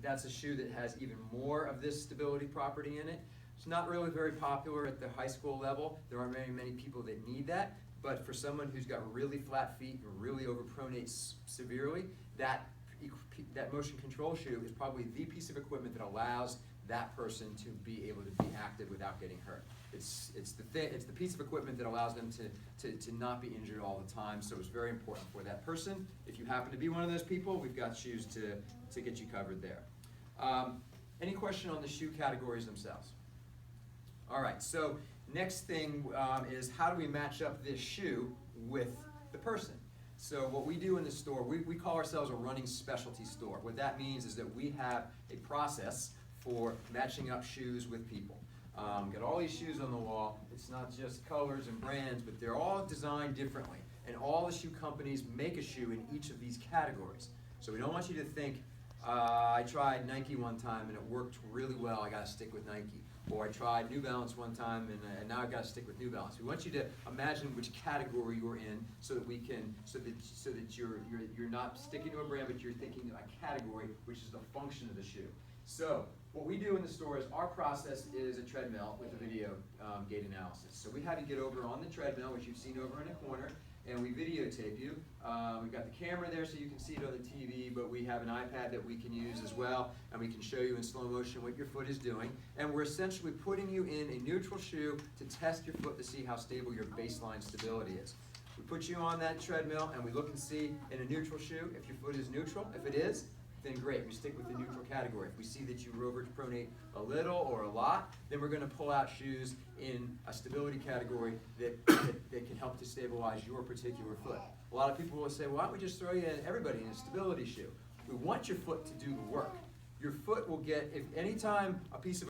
that's a shoe that has even more of this stability property in it. It's not really very popular at the high school level. There aren't many people that need that, but for someone who's got really flat feet and really overpronates severely, that motion control shoe is probably the piece of equipment that allows that person to be able to be active without getting hurt. It's the piece of equipment that allows them to not be injured all the time, so it's very important for that person. If you happen to be one of those people, we've got shoes to get you covered there. Any question on the shoe categories themselves? All right, so next thing is how do we match up this shoe with the person? So what we do in the store, we call ourselves a running specialty store. What that means is that we have a process for matching up shoes with people. Got all these shoes on the wall. It's not just colors and brands, but they're all designed differently. And all the shoe companies make a shoe in each of these categories. So we don't want you to think, I tried Nike one time and it worked really well, I gotta stick with Nike. Or I tried New Balance one time and now I gotta stick with New Balance. We want you to imagine which category you're in so that you're not sticking to a brand, but you're thinking a category, which is the function of the shoe. So what we do in the store is our process is a treadmill with a video gait analysis. So we have you get over on the treadmill, which you've seen over in a corner, and we videotape you. We've got the camera there so you can see it on the TV, but we have an iPad that we can use as well, and we can show you in slow motion what your foot is doing. And we're essentially putting you in a neutral shoe to test your foot to see how stable your baseline stability is. We put you on that treadmill and we look and see in a neutral shoe if your foot is neutral. If it is, then great, we stick with the neutral category. If we see that you overpronate a little or a lot, then we're going to pull out shoes in a stability category that can help to stabilize your particular foot. A lot of people will say, well, why don't we just throw you everybody in a stability shoe? We want your foot to do the work. Your foot will get, if anytime a piece of